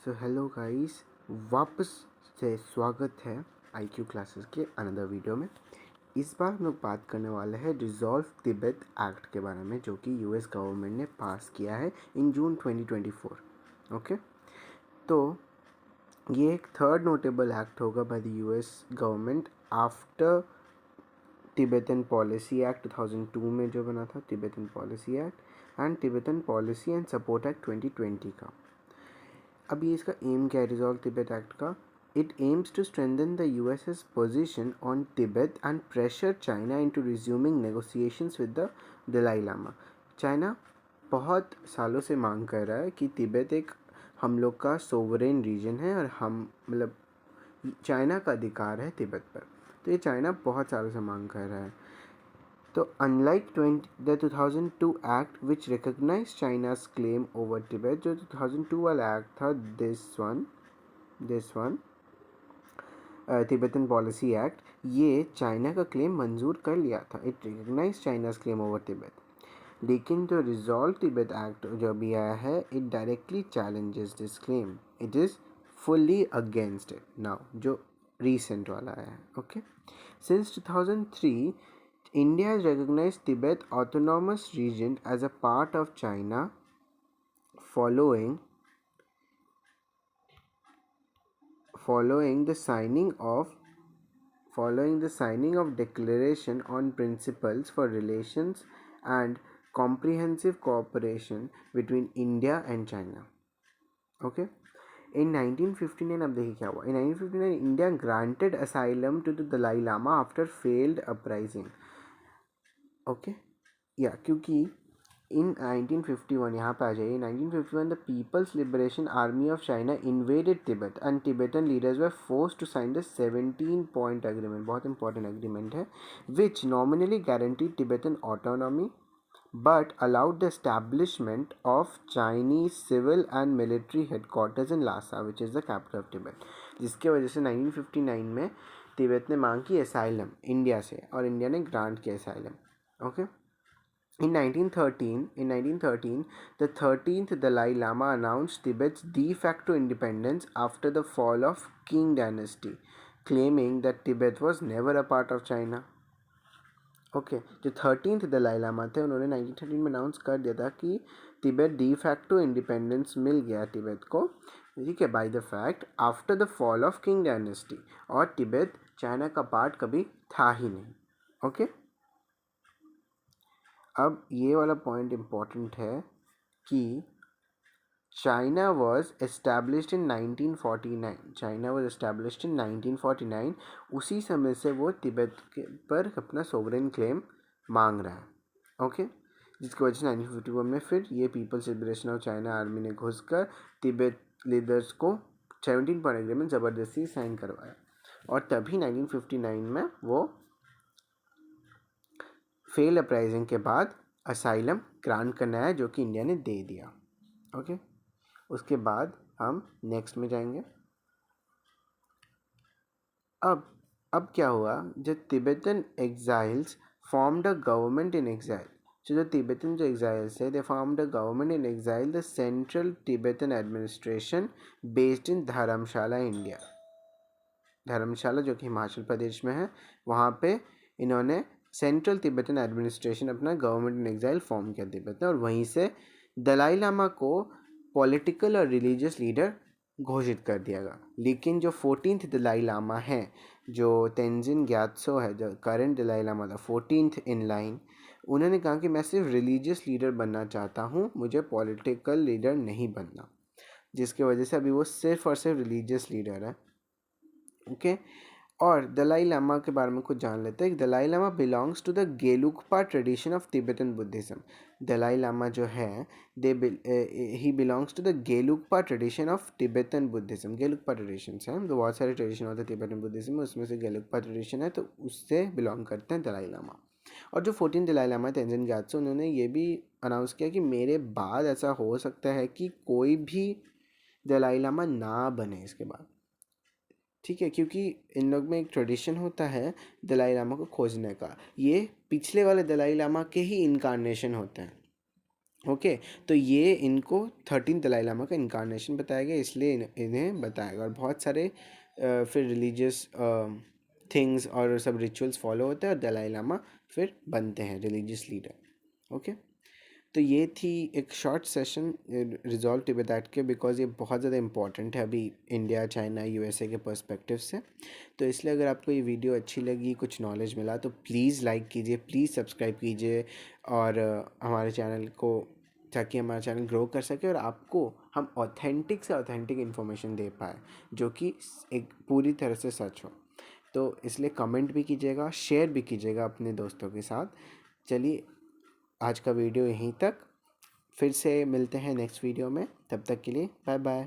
So hello guys, वापस से स्वागत है IQ क्लासेस के अनदर वीडियो में। इस बार हम लोग बात करने वाले हैं डिज़ोल्व तिब्बत एक्ट के बारे में, जो कि US गवर्नमेंट ने पास किया है इन जून 2024। ओके, तो ये एक थर्ड नोटेबल एक्ट होगा by the US government after Tibetan policy act 2002 में जो बना था, Tibetan policy act and Tibetan policy and support act 2020 का। अब ये इसका एम क्या है रिजॉल्व तिब्बत एक्ट का? It aims to strengthen the US's position on Tibet and pressure China into resuming negotiations with the Dalai Lama. China बहुत सालों से मांग कर रहा है कि तिब्बत एक हम लोग का सोवरेन रीजन है और हम मतलब चाइना का अधिकार है तिब्बत पर। तो ये चाइना बहुत सालों से मांग कर रहा है। तो unlike the 2002 act which recognise China's claim over Tibet, जो 2002 वाला एक्ट था, this one Tibetan policy act, ये चाइना का क्लेम मंजूर कर लिया था। It recognise China's claim over Tibet. लेकिन जो रिजॉल्व तिब्बत एक्ट जो अभी आया है, it directly challenges this claim. It is fully against it now, जो रिसेंट वाला है। Okay, since 2003 India has recognized Tibet autonomous region as a part of China following the signing of Declaration on Principles for Relations and Comprehensive Cooperation between India and China. Okay. In 1959, अब देखिए क्या हुआ। In 1959, India granted asylum to the Dalai Lama after failed uprising. Okay या क्योंकि in 1951 यहाँ पे आ जाइए, 1951 the People's Liberation Army of China invaded Tibet and Tibetan leaders were forced to sign the 17 point agreement. बहुत important agreement है, which nominally guaranteed Tibetan autonomy but allowed the establishment of Chinese civil and military headquarters in Lhasa, which is the capital of Tibet, जिसके वजह से 1959 में तिब्बत ने मांग की asylum India से और इंडिया ने ग्रांट किया asylum. Okay, In 1913, the 13th Dalai Lama announced Tibet's de facto independence after the fall of Qing dynasty, claiming that Tibet was never a part of China. Okay, जो 13th Dalai Lama थे, उन्होंने 1913 में announce कर दिया था कि Tibet de facto independence मिल गया तिब्बत को, ठीक है, by the fact after the fall of king dynasty, और तिब्बत चाइना का पार्ट कभी था ही नहीं। ओके, अब ये वाला पॉइंट इम्पॉर्टेंट है कि China was established in 1949। China was established in 1949। उसी समय से वो तिब्बत पर अपना सोवरेन क्लेम मांग रहा है। ओके, जिसकी वजह से 1951 में फिर ये people's liberation of China army ने घुसकर तिब्बत लीडर्स को 17 पॉइंट एग्रीमेंट ज़बरदस्ती साइन करवाया, और तभी 1959 में वो फेल अपराइजिंग के बाद असाइलम ग्रांट करना है, जो कि इंडिया ने दे दिया। ओके, उसके बाद हम नेक्स्ट में जाएंगे। अब क्या हुआ, जब Tibetan exiles formed a government in exile, जो तिब्बतन जो एग्जाइल्स है, they formed a government in exile, the Central Tibetan Administration based in Dharamshala India. Dharamshala जो कि हिमाचल प्रदेश में है, वहाँ पे इन्होंने सेंट्रल तिब्बतन एडमिनिस्ट्रेशन अपना गवर्नमेंट इन एग्जाइल फॉर्म किया तिब्बत में, और वहीं से दलाई लामा को पॉलिटिकल और रिलीजियस लीडर घोषित कर दिया गया। लेकिन जो 14th दलाई लामा है, जो तेंजिन ग्यात्सो है, जो करंट दलाई लामा था 14th इन लाइन, उन्होंने कहा कि मैं सिर्फ रिलीजियस लीडर बनना चाहता हूँ, मुझे पॉलिटिकल लीडर नहीं बनना, जिसके वजह से अभी वो सिर्फ और सिर्फ रिलीजियस लीडर है। ओके, और दलाई लामा के बारे में कुछ जान लेते हैं। Dalai Lama belongs to the Gelugpa tradition of Tibetan Buddhism. Dalai Lama जो है, he belongs to the Gelugpa tradition of Tibetan Buddhism. Gelugpa tradition है, तो बहुत सारे ट्रेडिशन होते हैं तिब्बतन बुद्धिज्म में, उसमें से गेलुकपा ट्रेडिशन है, तो उससे बिलोंग करते हैं दलाई लामा। और जो 14 दलाई लामा तेंजिन ग्यात्सो, उन्होंने ये भी अनाउंस किया कि मेरे बाद ऐसा हो सकता है कि कोई भी दलाई लामा ना बने इसके बाद, ठीक है, क्योंकि इन लोग में एक ट्रेडिशन होता है दलाई लामा को खोजने का। ये पिछले वाले दलाई लामा के ही इनकारनेशन होते हैं। ओके, तो ये इनको 13 दलाई लामा का इनकारनेशन बताया गया, इसलिए इन्हें बताया गया। और बहुत सारे फिर रिलीजियस थिंग्स और सब रिचुअल्स फॉलो होते हैं और दलाई लामा फिर बनते हैं रिलीजियस लीडर। ओके, तो ये थी एक शॉर्ट सेशन रिजॉल्व टिबेट के, बिकॉज ये बहुत ज़्यादा इंपॉर्टेंट है अभी इंडिया, चाइना, यूएसए के पर्सपेक्टिव से। तो इसलिए अगर आपको ये वीडियो अच्छी लगी, कुछ नॉलेज मिला, तो प्लीज़ लाइक कीजिए, प्लीज़ सब्सक्राइब कीजिए और हमारे चैनल को, ताकि हमारा चैनल ग्रो कर सके और आपको हम ऑथेंटिक से ऑथेंटिक इन्फॉर्मेशन दे पाए जो कि एक पूरी तरह से सच हो। तो इसलिए कमेंट भी कीजिएगा, शेयर भी कीजिएगा अपने दोस्तों के साथ। चलिए, आज का वीडियो यहीं तक, फिर से मिलते हैं नेक्स्ट वीडियो में, तब तक के लिए बाय बाय।